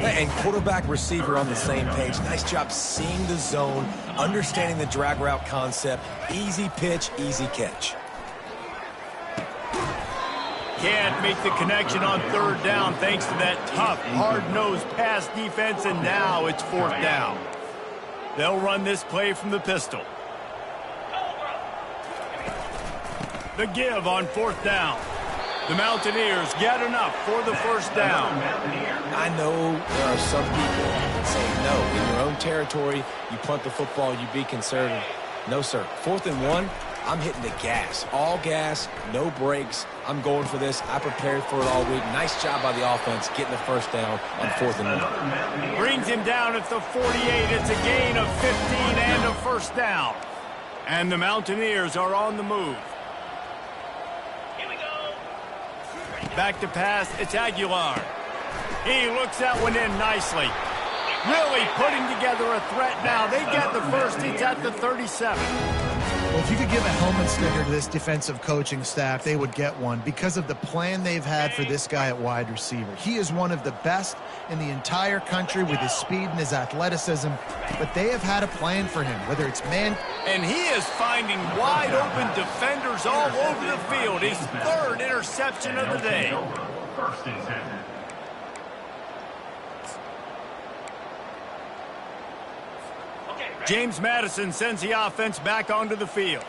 And quarterback receiver on the same page. Nice job seeing the zone, understanding the drag route concept. Easy pitch, easy catch. Can't make the connection on third down thanks to that tough, hard-nosed pass defense, and now it's 4th down. They'll run this play from the pistol. The give on 4th down. The Mountaineers get enough for the first down. I know there are some people that say no. In your own territory, you punt the football, you be conservative. No, sir. 4th and 1, I'm hitting the gas. All gas, no brakes. I'm going for this. I prepared for it all week. Nice job by the offense getting the first down on 4th and 1. Brings him down at the 48. It's a gain of 15 and a first down. And the Mountaineers are on the move. Back to pass, it's Aguilar. He looks that one in nicely. Really putting together a threat now. They get the first. It's at the 37. Well, if you could give a helmet sticker to this defensive coaching staff, they would get one because of the plan they've had for this guy at wide receiver. He is one of the best in the entire country with his speed and his athleticism, but they have had a plan for him, whether it's man. And he is finding wide open defenders all over the field. His 3rd interception of the day. First and 10. James Madison sends the offense back onto the field.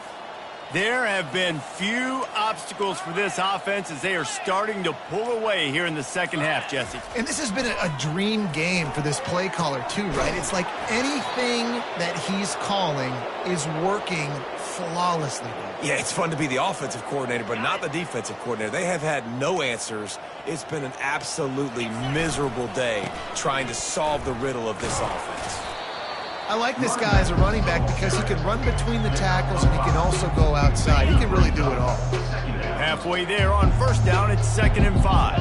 There have been few obstacles for this offense as they are starting to pull away here in the second half, Jesse. And this has been a dream game for this play caller too, right? It's like anything that he's calling is working flawlessly. Yeah, it's fun to be the offensive coordinator, but not the defensive coordinator. They have had no answers. It's been an absolutely miserable day trying to solve the riddle of this offense. I like this guy as a running back because he can run between the tackles and he can also go outside. He can really do it all. Halfway there on first down, it's 2nd and 5.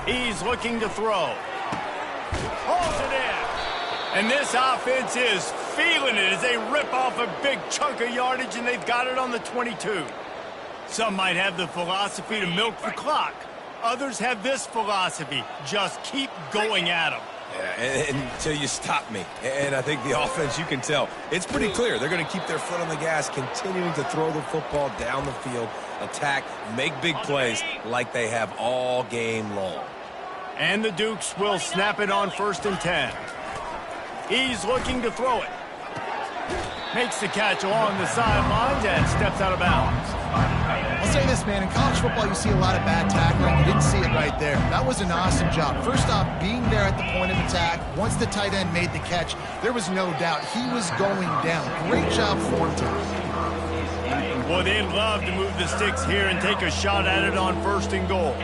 He's looking to throw. Holds it in. And this offense is feeling it as they rip off a big chunk of yardage, and they've got it on the 22. Some might have the philosophy to milk the clock. Others have this philosophy: just keep going at them. Yeah, until you stop me. And I think the offense, you can tell, it's pretty clear. They're going to keep their foot on the gas, continuing to throw the football down the field, attack, make big plays like they have all game long. And the Dukes will snap it on 1st and 10. He's looking to throw it. Makes the catch along the sidelines and steps out of bounds. I'll say this, man. In college football, you see a lot of bad tackling. You didn't see it right there. That was an awesome job. First off, being there at the point of attack. Once the tight end made the catch, there was no doubt he was going down. Great job for him, Tom. Well, they'd love to move the sticks here and take a shot at it on 1st and goal.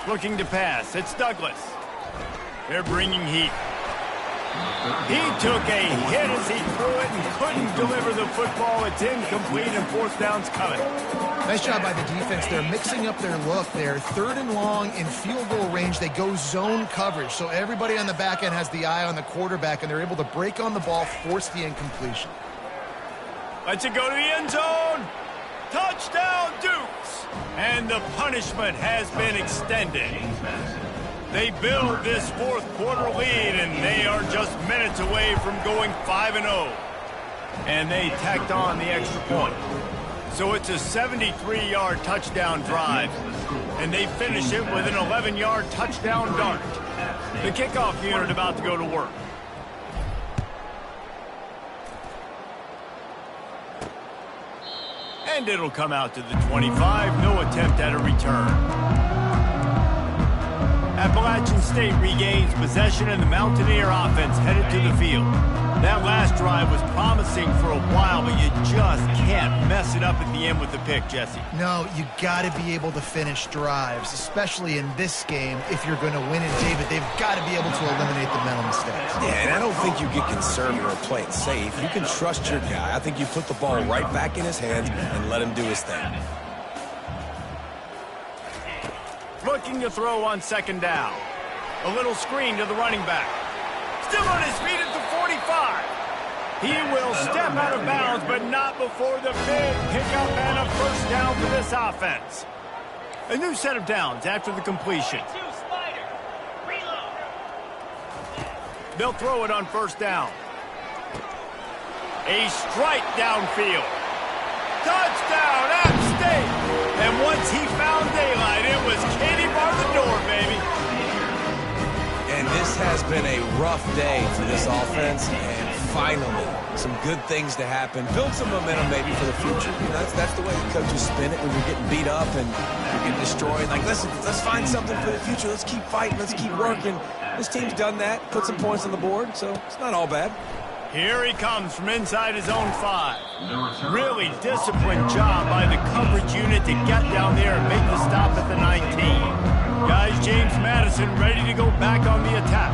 Looking to pass. It's Douglas. They're bringing heat. He took a hit as he threw it and couldn't deliver the football. It's incomplete and 4th down's coming. Nice job by the defense. They're mixing up their look there. 3rd and long in field goal range. They go zone coverage. So everybody on the back end has the eye on the quarterback, and they're able to break on the ball, force the incompletion. Lets it go to the end zone. Touchdown, Dukes. And the punishment has been extended. They build this 4th quarter lead, and they are just minutes away from going 5-0. And they tacked on the extra point. So it's a 73-yard touchdown drive, and they finish it with an 11-yard touchdown dart. The kickoff unit about to go to work. And it'll come out to the 25. No attempt at a return. Appalachian State regains possession, and the Mountaineer offense headed to the field. That last drive was promising for a while, but you just can't mess it up at the end with the pick, Jesse. No, you got to be able to finish drives, especially in this game. If you're going to win it, David, they've got to be able to eliminate the mental mistakes. Yeah, and I don't think you get conservative or play it safe. You can trust your guy. I think you put the ball right back in his hands and let him do his thing. Looking to throw on 2nd down. A little screen to the running back. Still on his feet at the 45. He will step out of bounds, but not before the big pickup and a 1st down for this offense. A new set of downs after the completion. They'll throw it on 1st down. A strike downfield. Touchdown, App State! And once he found daylight, it was Katie bar the door, baby. And this has been a rough day for this offense, and finally, some good things to happen. Build some momentum maybe for the future. You know, that's the way the coaches spin it when you're getting beat up and you're getting destroyed. Like, listen, let's find something for the future. Let's keep fighting. Let's keep working. This team's done that, put some points on the board, so it's not all bad. Here he comes from inside his own 5. Really disciplined job by the coverage unit to get down there and make the stop at the 19. Guys, James Madison ready to go back on the attack.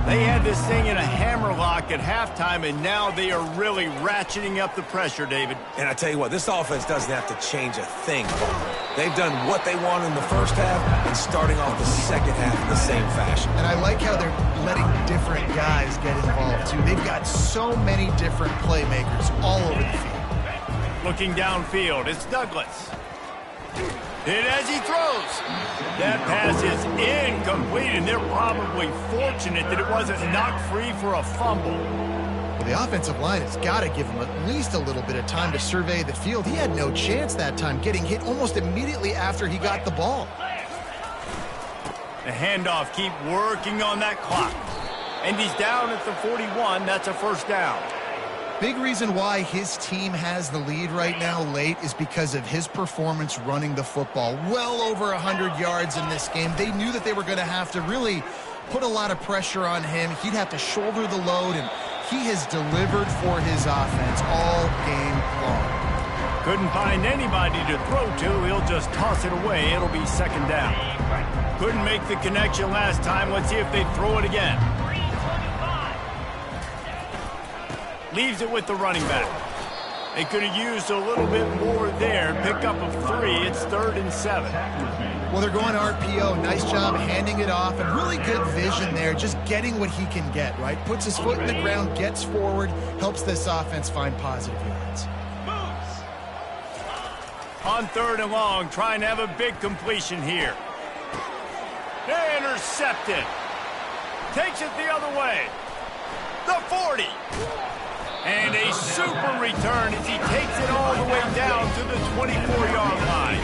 They had this thing in a hammerlock at halftime, and now they are really ratcheting up the pressure, David. And I tell you what, this offense doesn't have to change a thing, Paul. They've done what they want in the 1st half and starting off the 2nd half in the same fashion. And I like how they're letting different guys get involved, too. They've got so many different playmakers all over the field. Looking downfield, it's Douglas. Hit as he throws. That pass is incomplete, and they're probably fortunate that it wasn't knocked free for a fumble. Well, the offensive line has got to give him at least a little bit of time to survey the field. He had no chance that time, getting hit almost immediately after he got the ball. The handoff, keep working on that clock. And he's down at the 41. That's a 1st down. Big reason why his team has the lead right now late is because of his performance running the football. Well over 100 yards in this game. They knew that they were going to have to really put a lot of pressure on him. He'd have to shoulder the load, and he has delivered for his offense all game long. Couldn't find anybody to throw to. He'll just toss it away. It'll be 2nd down. Couldn't make the connection last time. Let's see if they throw it again. Leaves it with the running back. They could have used a little bit more there. Pickup of 3. It's 3rd and 7. Well, they're going RPO. Nice job handing it off, and really good vision there, just getting what he can get, right? Puts his foot in the ground, gets forward, helps this offense find positive yards. On 3rd and long, trying to have a big completion here. Intercepted. Takes it the other way. The 40. And a super return as he takes it all the way down to the 24-yard line.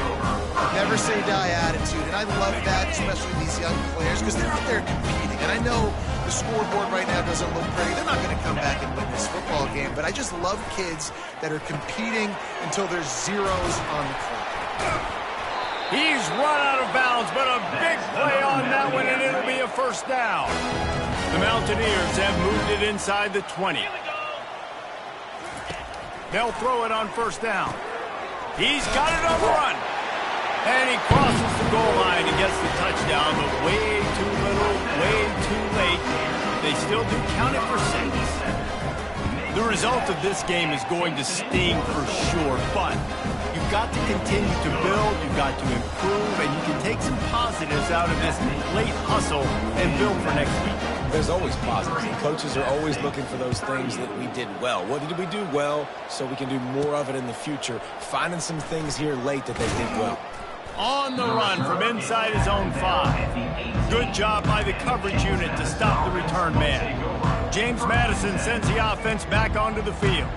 Never say die attitude, and I love that, especially these young players, because they're out there competing. And I know the scoreboard right now doesn't look pretty. They're not going to come back and win this football game, but I just love kids that are competing until there's zeros on the clock. He's run out of bounds, but a big play on that one, and it'll be a first down. The Mountaineers have moved it inside the 20. They'll throw it on first down. He's got it on the run. And he crosses the goal line and gets the touchdown, but way too little, way too late. They still do count it for 6. The result of this game is going to sting for sure, but you've got to continue to build, you've got to improve, and you can take some positives out of this late hustle and build for next week. There's always positives, and coaches are always looking for those things that we did well. What did we do well so we can do more of it in the future? Finding some things here late that they did well. On the run from inside his own 5. Good job by the coverage unit to stop the return man. James Madison sends the offense back onto the field.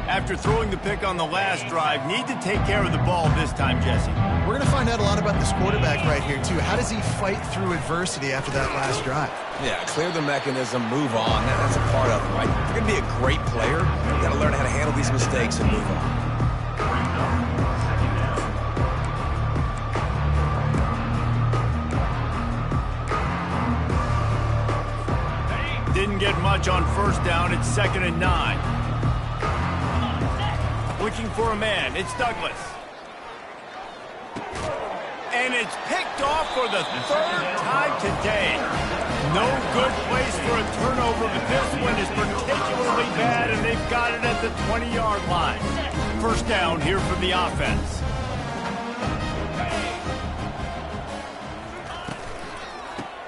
After throwing the pick on the last drive, need to take care of the ball this time, Jesse. We're going to find out a lot about this quarterback right here, too. How does he fight through adversity after that last drive? Yeah, clear the mechanism, move on. That's a part of it, right? If you're going to be a great player, you got to learn how to handle these mistakes and move on. Didn't get much on first down. It's 2nd and 9. Looking for a man. It's Douglas. And it's picked off for the 3rd time today. No good place for a turnover, but this one is particularly bad, and they've got it at the 20-yard line. First down here for the offense.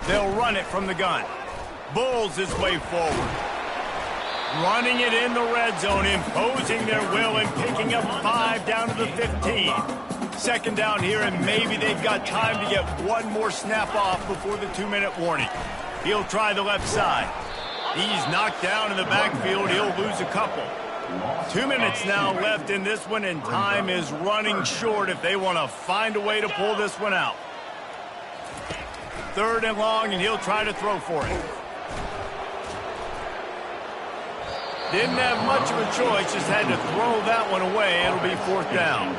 They'll run it from the gun. Bulls his way forward. Running it in the red zone, imposing their will and picking up 5 down to the 15. 2nd down here, and maybe they've got time to get one more snap off before the 2-minute warning. He'll try the left side. He's knocked down in the backfield. He'll lose a couple. 2 minutes now left in this one, and time is running short if they want to find a way to pull this one out. 3rd and long, and he'll try to throw for it. Didn't have much of a choice, just had to throw that one away. It'll be 4th down.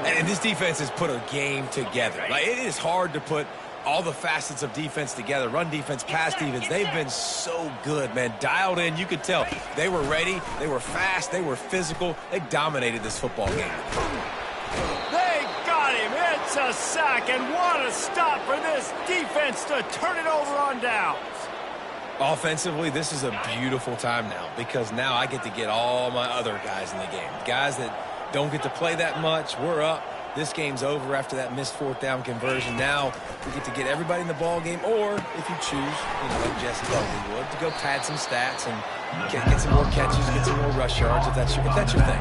And this defense has put a game together. Like, it is hard to put all the facets of defense together. Run defense, pass defense. They've been so good, man. Dialed in. You could tell they were ready. They were fast. They were physical. They dominated this football game. They got him. It's a sack, and what a stop for this defense to turn it over on downs. Offensively, this is a beautiful time now because now I get to get all my other guys in the game. Guys that don't get to play that much. We're up. This game's over after that missed 4th down conversion. Now we get to get everybody in the ball game, or if you choose, like Jesse Dudley would, to go pad some stats and get some more catches, get some more rush yards if that's your thing.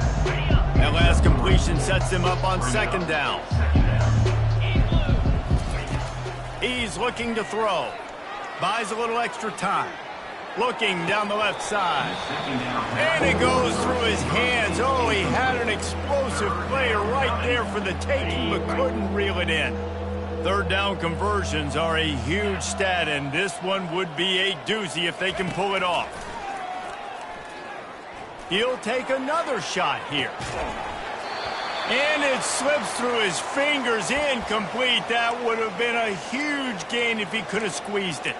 That last completion sets him up on 2nd down. He's looking to throw. Buys a little extra time. Looking down the left side. And it goes through his hands. Oh, he had an explosive player right there for the taking, but couldn't reel it in. 3rd down conversions are a huge stat, and this one would be a doozy if they can pull it off. He'll take another shot here. And it slips through his fingers, incomplete. That would have been a huge gain if he could have squeezed it.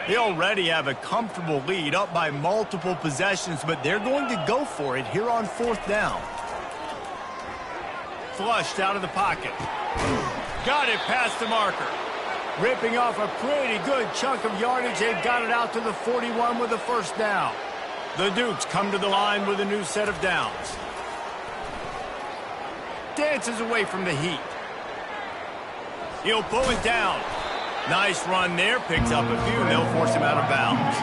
They already have a comfortable lead, up by multiple possessions, but they're going to go for it here on 4th down. Flushed out of the pocket. Got it past the marker. Ripping off a pretty good chunk of yardage. They've got it out to the 41 with a 1st down. The Dukes come to the line with a new set of downs. Dances away from the heat. He'll pull it down. Nice run there. Picks up a few. They'll force him out of bounds.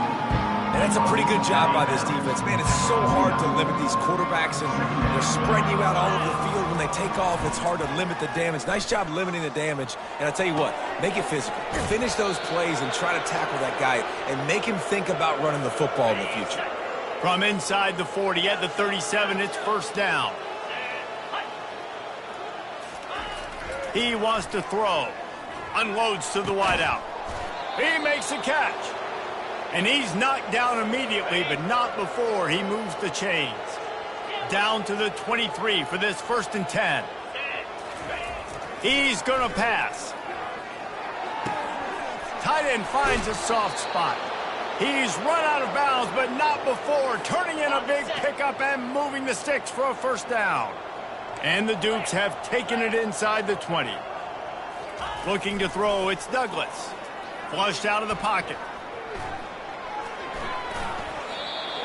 And that's a pretty good job by this defense. Man, it's so hard to limit these quarterbacks, and they're spreading you out all over the field. When they take off, it's hard to limit the damage. Nice job limiting the damage. And I tell you what, make it physical. Finish those plays and try to tackle that guy and make him think about running the football in the future. From inside the 40 at the 37, it's first down. He wants to throw. Unloads to the wideout. He makes a catch. And he's knocked down immediately, but not before he moves the chains. Down to the 23 for this 1st and 10. He's going to pass. Tight end finds a soft spot. He's run out of bounds, but not before turning in a big pickup and moving the sticks for a first down. And the Dukes have taken it inside the 20. Looking to throw, it's Douglas. Flushed out of the pocket.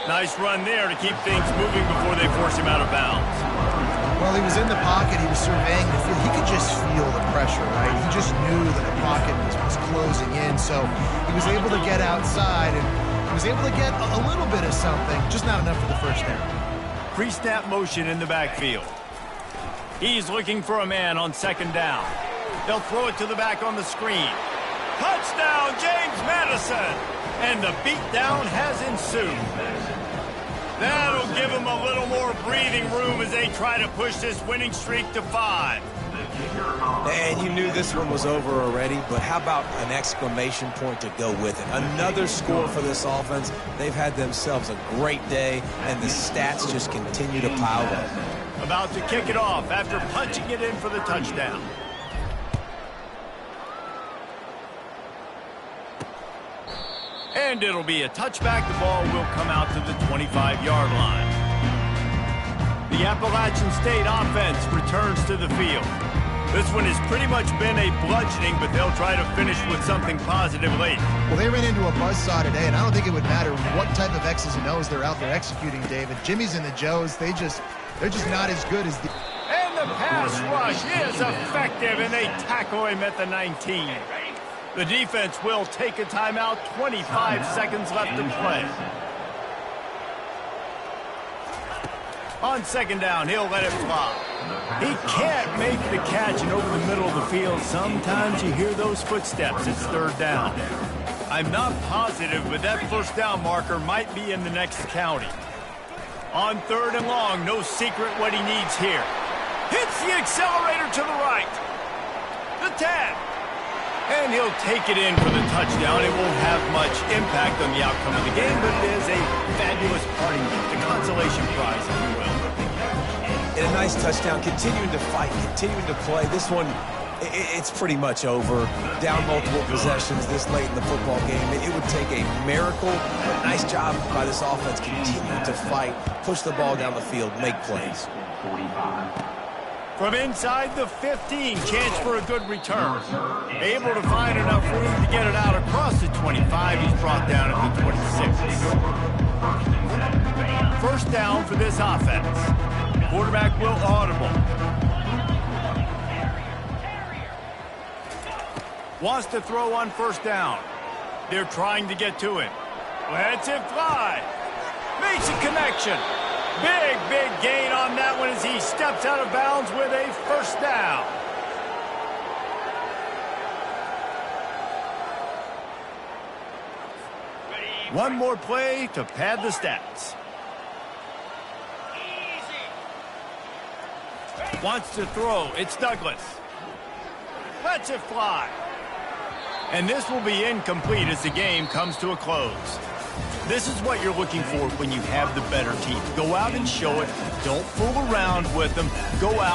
Nice run there to keep things moving before they force him out of bounds. Well, he was in the pocket. He was surveying the field. He could just feel the pressure, right? He just knew that the pocket was closing in, so he was able to get outside, and he was able to get a little bit of something, just not enough for the first down. Pre-snap motion in the backfield. He's looking for a man on 2nd down. They'll throw it to the back on the screen. Touchdown, James Madison! And the beatdown has ensued. That'll give them a little more breathing room as they try to push this winning streak to 5. And you knew this one was over already, but how about an exclamation point to go with it? Another score for this offense. They've had themselves a great day, and the stats just continue to pile up. About to kick it off after punching it in for the touchdown. And it'll be a touchback. The ball will come out to the 25-yard line. The Appalachian State offense returns to the field. This one has pretty much been a bludgeoning, but they'll try to finish with something positive late. Well, they ran into a buzzsaw today, and I don't think it would matter what type of X's and O's they're out there executing, David. Jimmy's and the Joes, they're just not as good as the... And the pass rush is effective, and they tackle him at the 19. The defense will take a timeout. 25 seconds left to play. On 2nd down, he'll let it fly. He can't make the catch, and over the middle of the field, sometimes you hear those footsteps. It's 3rd down. I'm not positive, but that first down marker might be in the next county. On 3rd and long, no secret what he needs here. Hits the accelerator to the right. The 10. And he'll take it in for the touchdown. It won't have much impact on the outcome of the game, but it is a fabulous parting gift, a consolation prize, if you will. And a nice touchdown, continuing to fight, continuing to play. This one, it's pretty much over. Down multiple possessions this late in the football game. It would take a miracle, but nice job by this offense, continuing to fight, push the ball down the field, make plays. From inside the 15, chance for a good return. Able to find enough room to get it out across the 25. He's brought down at the 26. First down for this offense. Quarterback will audible. Wants to throw on 1st down. They're trying to get to him. Lets it fly. Makes a connection. Big gain on that one as he steps out of bounds with a first down. One more play to pad the stats. Wants to throw. It's Douglas. Lets it fly. And this will be incomplete as the game comes to a close. This is what you're looking for when you have the better team. Go out and show it. Don't fool around with them. Go out.